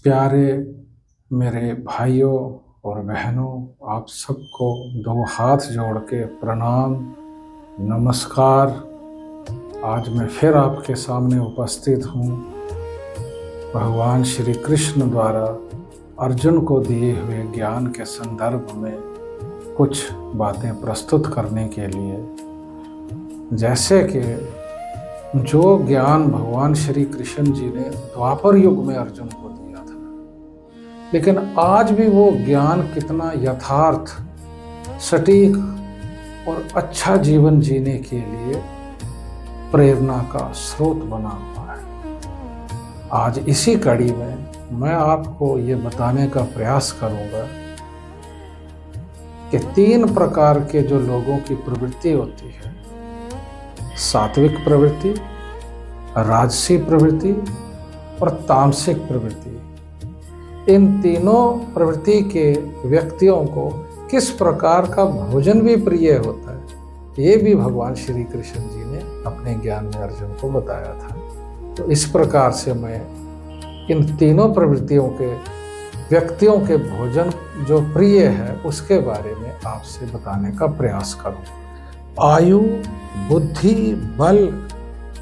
प्यारे मेरे भाइयों और बहनों, आप सबको दो हाथ जोड़ के प्रणाम, नमस्कार। आज मैं फिर आपके सामने उपस्थित हूँ भगवान श्री कृष्ण द्वारा अर्जुन को दिए हुए ज्ञान के संदर्भ में कुछ बातें प्रस्तुत करने के लिए। जैसे कि जो ज्ञान भगवान श्री कृष्ण जी ने द्वापर युग में अर्जुन को दिया था, लेकिन आज भी वो ज्ञान कितना यथार्थ, सटीक और अच्छा जीवन जीने के लिए प्रेरणा का स्रोत बना हुआ है। आज इसी कड़ी में मैं आपको ये बताने का प्रयास करूंगा कि 3 प्रकार के जो लोगों की प्रवृत्ति होती है, सात्विक प्रवृत्ति, राजसी प्रवृत्ति और तामसिक प्रवृत्ति, इन तीनों प्रवृत्ति के व्यक्तियों को किस प्रकार का भोजन भी प्रिय होता है, ये भी भगवान श्री कृष्ण जी ने अपने ज्ञान में अर्जुन को बताया था। तो इस प्रकार से मैं इन तीनों प्रवृत्तियों के व्यक्तियों के भोजन जो प्रिय है उसके बारे में आपसे बताने का प्रयास करूँ। आयु, बुद्धि, बल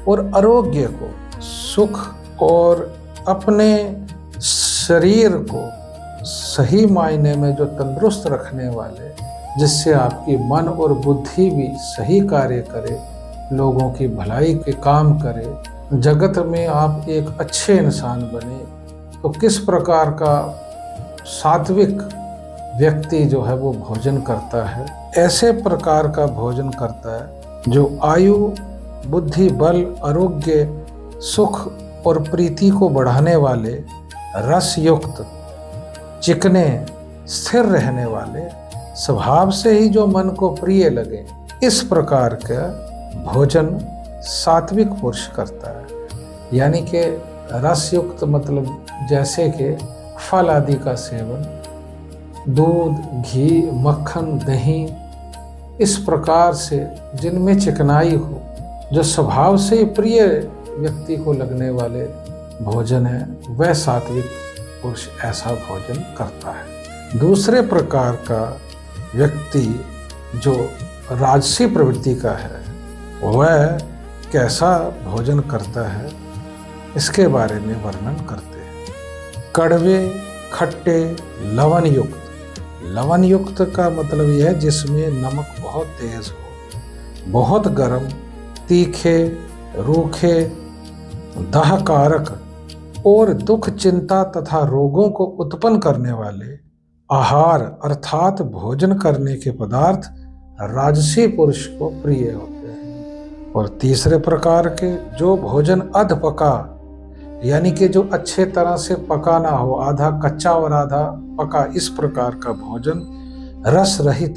और आरोग्य को, सुख और अपने शरीर को सही मायने में जो तंदुरुस्त रखने वाले, जिससे आपकी मन और बुद्धि भी सही कार्य करे, लोगों की भलाई के काम करे, जगत में आप एक अच्छे इंसान बने, तो किस प्रकार का सात्विक व्यक्ति जो है वो भोजन करता है। ऐसे प्रकार का भोजन करता है जो आयु, बुद्धि, बल, आरोग्य, सुख और प्रीति को बढ़ाने वाले, रस युक्त, चिकने, स्थिर रहने वाले, स्वभाव से ही जो मन को प्रिय लगे, इस प्रकार का भोजन सात्विक पुरुष करता है। यानी कि रस युक्त मतलब जैसे कि फल आदि का सेवन, दूध, घी, मक्खन, दही, इस प्रकार से जिनमें चिकनाई हो, जो स्वभाव से ही प्रिय व्यक्ति को लगने वाले भोजन है, वह सात्विक पुरुष ऐसा भोजन करता है। दूसरे प्रकार का व्यक्ति जो राजसी प्रवृत्ति का है, वह कैसा भोजन करता है, इसके बारे में वर्णन करते हैं। कड़वे, खट्टे, लवण युक्त। लवण युक्त का मतलब यह है जिसमें नमक बहुत तेज हो, बहुत गर्म, तीखे, रूखे, दाहकारक और दुख, चिंता तथा रोगों को उत्पन्न करने वाले आहार अर्थात भोजन करने के पदार्थ राजसी पुरुष को प्रिय होते हैं। और तीसरे प्रकार के जो भोजन अध पका, यानी कि जो अच्छे तरह से पका ना हो, आधा कच्चा और आधा पका, इस प्रकार का भोजन रस रहित,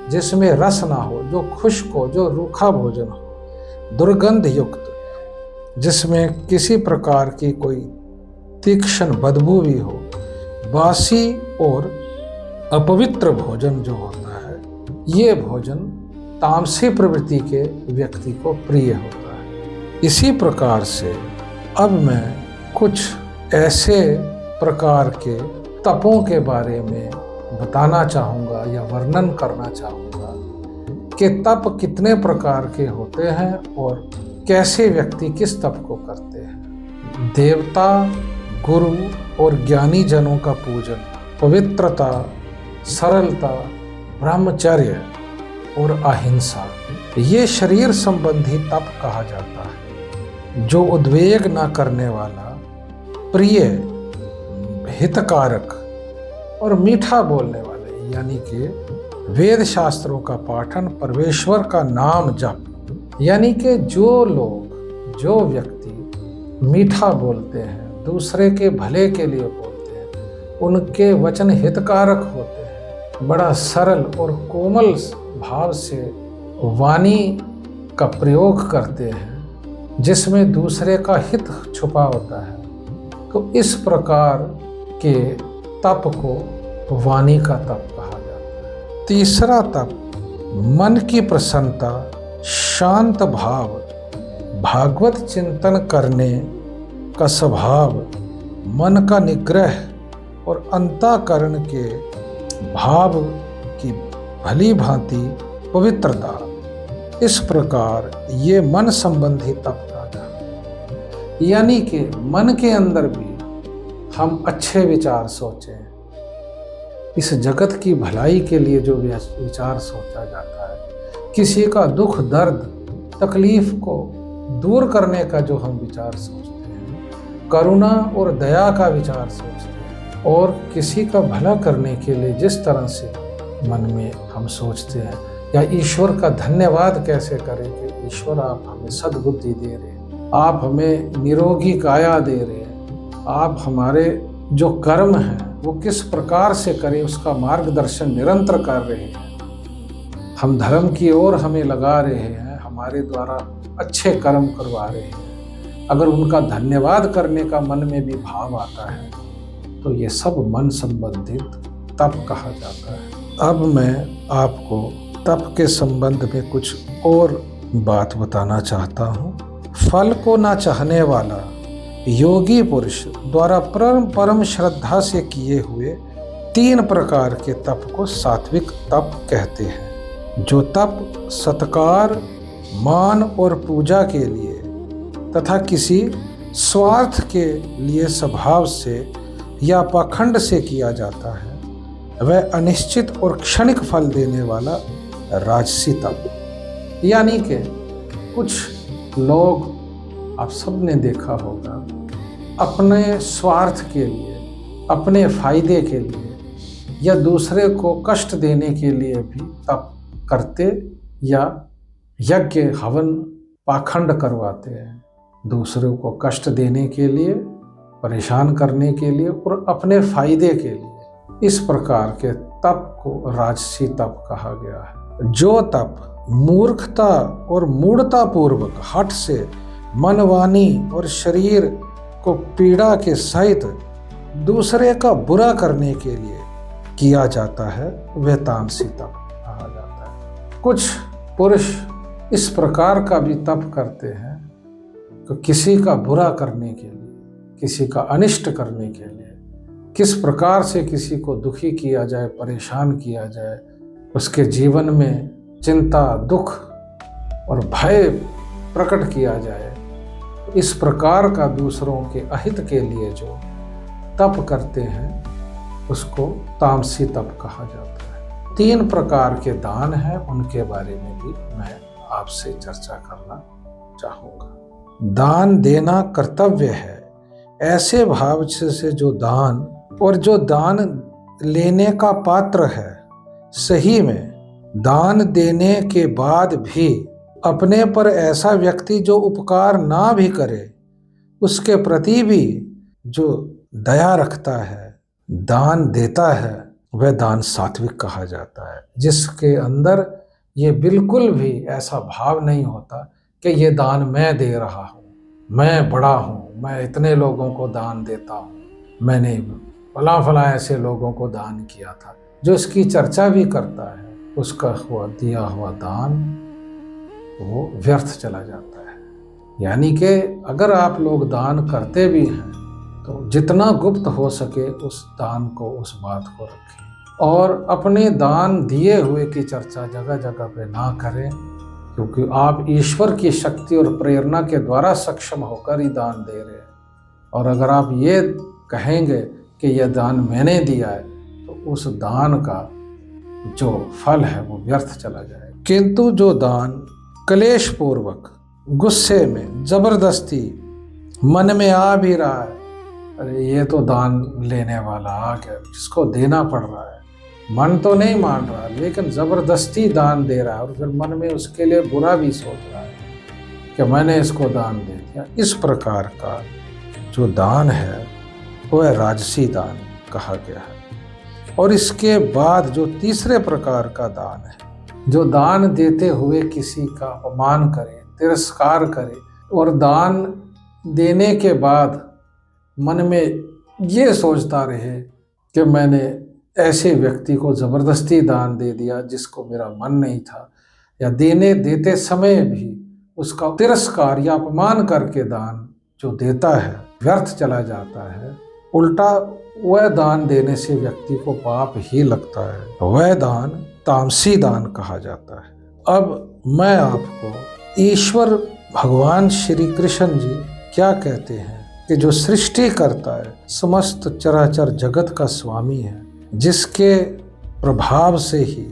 जिसमें रस ना हो, जो खुश्क हो, जो रूखा भोजन हो, दुर्गंध युक्त, जिसमें किसी प्रकार की कोई तीक्ष्ण बदबू भी हो, बासी और अपवित्र भोजन जो होता है, ये भोजन तामसी प्रवृत्ति के व्यक्ति को प्रिय होता है। इसी प्रकार से अब मैं कुछ ऐसे प्रकार के तपों के बारे में बताना चाहूँगा या वर्णन करना चाहूँगा कि तप कितने प्रकार के होते हैं और कैसे व्यक्ति किस तप को करते हैं। देवता, गुरु और ज्ञानी जनों का पूजन, पवित्रता, सरलता, ब्रह्मचर्य और अहिंसा, ये शरीर संबंधी तप कहा जाता है। जो उद्वेग न करने वाला, प्रिय, हितकारक और मीठा बोलने वाले, यानी कि वेद शास्त्रों का पाठन, परमेश्वर का नाम जप, यानी कि जो लोग, जो व्यक्ति मीठा बोलते हैं, दूसरे के भले के लिए बोलते हैं, उनके वचन हितकारक होते हैं, बड़ा सरल और कोमल भाव से वाणी का प्रयोग करते हैं, जिसमें दूसरे का हित छुपा होता है, तो इस प्रकार के तप को वाणी का तप कहा जाता है। तीसरा तप मन की प्रसन्नता, शांत भाव, भागवत चिंतन करने का स्वभाव, मन का निग्रह और अंतःकरण के भाव की भली भांति पवित्रता, इस प्रकार ये मन संबंधी तप का था। यानी कि मन के अंदर भी हम अच्छे विचार सोचें। इस जगत की भलाई के लिए जो विचार सोचा जाता है, किसी का दुख दर्द तकलीफ को दूर करने का जो हम विचार सोचते हैं, करुणा और दया का विचार सोचते हैं, और किसी का भला करने के लिए जिस तरह से मन में हम सोचते हैं, या ईश्वर का धन्यवाद कैसे करें कि ईश्वर आप हमें सद्बुद्धि दे रहे हैं, आप हमें निरोगी काया दे रहे हैं, आप हमारे जो कर्म हैं वो किस प्रकार से करें उसका मार्गदर्शन निरंतर कर रहे हैं, हम धर्म की ओर हमें लगा रहे हैं, हमारे द्वारा अच्छे कर्म करवा रहे हैं, अगर उनका धन्यवाद करने का मन में भी भाव आता है तो ये सब मन संबंधित तप कहा जाता है। अब मैं आपको तप के संबंध में कुछ और बात बताना चाहता हूँ। फल को ना चाहने वाला योगी पुरुष द्वारा परम श्रद्धा से किए हुए 3 प्रकार के तप को सात्विक तप कहते हैं। जो तप सत्कार, मान और पूजा के लिए तथा किसी स्वार्थ के लिए स्वभाव से या पाखंड से किया जाता है, वह अनिश्चित और क्षणिक फल देने वाला राजसी तप। यानी कि कुछ लोग, आप सबने देखा होगा, अपने स्वार्थ के लिए, अपने फायदे के लिए या दूसरे को कष्ट देने के लिए भी तप करते या यज्ञ हवन पाखंड करवाते हैं, दूसरों को कष्ट देने के लिए, परेशान करने के लिए और अपने फायदे के लिए। इस प्रकार के तप को राजसी तप कहा गया है। जो तप मूर्खता और मूढ़ता पूर्वक हठ से मन, वाणी और शरीर को पीड़ा के सहित दूसरे का बुरा करने के लिए किया जाता है, वह तामसी तप कहा जाता है। कुछ पुरुष इस प्रकार का भी तप करते हैं कि किसी का बुरा करने के लिए, किसी का अनिष्ट करने के लिए, किस प्रकार से किसी को दुखी किया जाए, परेशान किया जाए, उसके जीवन में चिंता, दुख और भय प्रकट किया जाए। इस प्रकार का दूसरों के अहित के लिए जो तप करते हैं उसको तामसी तप कहा जाता है। 3 प्रकार के दान हैं, उनके बारे में भी मैं आपसे चर्चा करना चाहूँगा। दान देना कर्तव्य है, ऐसे भाव से जो दान और जो दान लेने का पात्र है, सही में दान देने के बाद भी अपने पर ऐसा व्यक्ति जो उपकार ना भी करे, उसके प्रति भी जो दया रखता है, दान देता है, वह दान सात्विक कहा जाता है। जिसके अंदर ये बिल्कुल भी ऐसा भाव नहीं होता कि ये दान मैं दे रहा हूँ, मैं बड़ा हूँ, मैं इतने लोगों को दान देता हूँ, मैंने फला फला ऐसे लोगों को दान किया था। जो इसकी चर्चा भी करता है, उसका दिया हुआ दान वो व्यर्थ चला जाता है। यानी कि अगर आप लोग दान करते भी हैं तो जितना गुप्त हो सके उस दान को, उस बात को रखें, और अपने दान दिए हुए की चर्चा जगह जगह पे ना करें, क्योंकि आप ईश्वर की शक्ति और प्रेरणा के द्वारा सक्षम होकर ही दान दे रहे हैं। और अगर आप ये कहेंगे कि यह दान मैंने दिया है तो उस दान का जो फल है वो व्यर्थ चला जाएगा। किंतु जो दान क्लेश पूर्वक, गुस्से में, जबरदस्ती मन में आ भी रहा है, अरे ये तो दान लेने वाला आ गया, जिसको देना पड़ रहा है, मन तो नहीं मान रहा लेकिन जबरदस्ती दान दे रहा है, और फिर मन में उसके लिए बुरा भी सोच रहा है कि मैंने इसको दान दे दिया। इस प्रकार का जो दान है वह राजसी दान कहा गया है। और इसके बाद जो तीसरे प्रकार का दान है, जो दान देते हुए किसी का अपमान करे, तिरस्कार करे, और दान देने के बाद मन में ये सोचता रहे कि मैंने ऐसे व्यक्ति को ज़बरदस्ती दान दे दिया जिसको मेरा मन नहीं था, या देने देते समय भी उसका तिरस्कार या अपमान करके दान जो देता है व्यर्थ चला जाता है, उल्टा वह दान देने से व्यक्ति को पाप ही लगता है। वह दान तामसी दान कहा जाता है। अब मैं आपको ईश्वर भगवान श्री कृष्ण जी क्या कहते हैं कि जो सृष्टि करता है, समस्त चराचर जगत का स्वामी है, जिसके प्रभाव से ही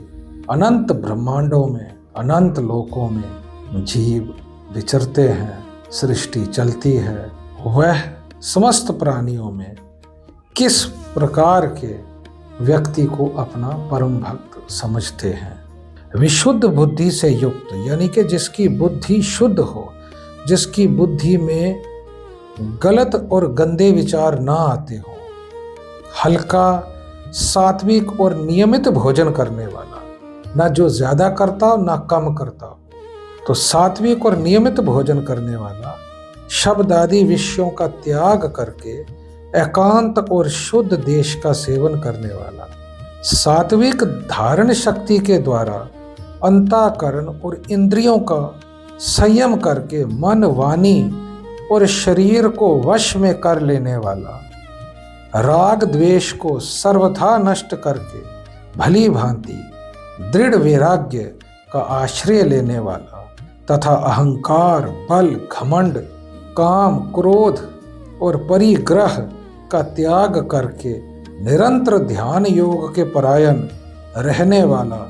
अनंत ब्रह्मांडों में, अनंत लोकों में जीव विचरते हैं, सृष्टि चलती है, वह समस्त प्राणियों में किस प्रकार के व्यक्ति को अपना परम भक्त समझते हैं। विशुद्ध बुद्धि से युक्त, यानी कि जिसकी बुद्धि शुद्ध हो, जिसकी बुद्धि में गलत और गंदे विचार ना आते हो, हल्का, सात्विक और नियमित भोजन करने वाला, ना जो ज्यादा करता हो ना कम करता हो, तो सात्विक और नियमित भोजन करने वाला, शब्द आदि विषयों का त्याग करके एकांत और शुद्ध देश का सेवन करने वाला, सात्विक धारण शक्ति के द्वारा अंतःकरण और इंद्रियों का संयम करके मन, वाणी और शरीर को वश में कर लेने वाला, राग द्वेष को सर्वथा नष्ट करके भली भांति दृढ़ वैराग्य का आश्रय लेने वाला तथा अहंकार, बल, घमंड, काम, क्रोध और परिग्रह का त्याग करके निरंतर ध्यान योग के परायण रहने वाला,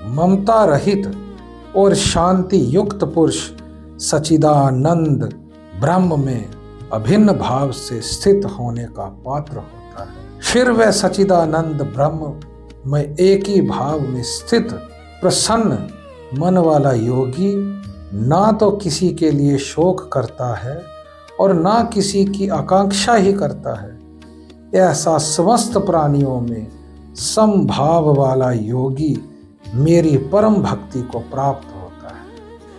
ममता रहित और शांति युक्त पुरुष सच्चिदानंद ब्रह्म में अभिन्न भाव से स्थित होने का पात्र होता है। फिर वह सच्चिदानंद ब्रह्म में एक ही भाव में स्थित प्रसन्न मन वाला योगी ना तो किसी के लिए शोक करता है और ना किसी की आकांक्षा ही करता है। ऐसा समस्त प्राणियों में समभाव वाला योगी मेरी परम भक्ति को प्राप्त होता है।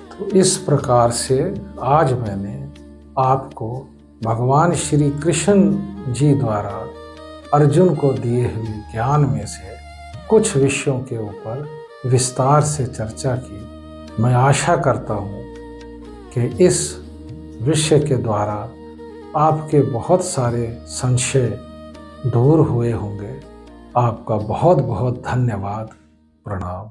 तो इस प्रकार से आज मैंने आपको भगवान श्री कृष्ण जी द्वारा अर्जुन को दिए हुए ज्ञान में से कुछ विषयों के ऊपर विस्तार से चर्चा की। मैं आशा करता हूँ कि इस विषय के द्वारा आपके बहुत सारे संशय दूर हुए होंगे। आपका बहुत बहुत धन्यवाद। प्रणाम।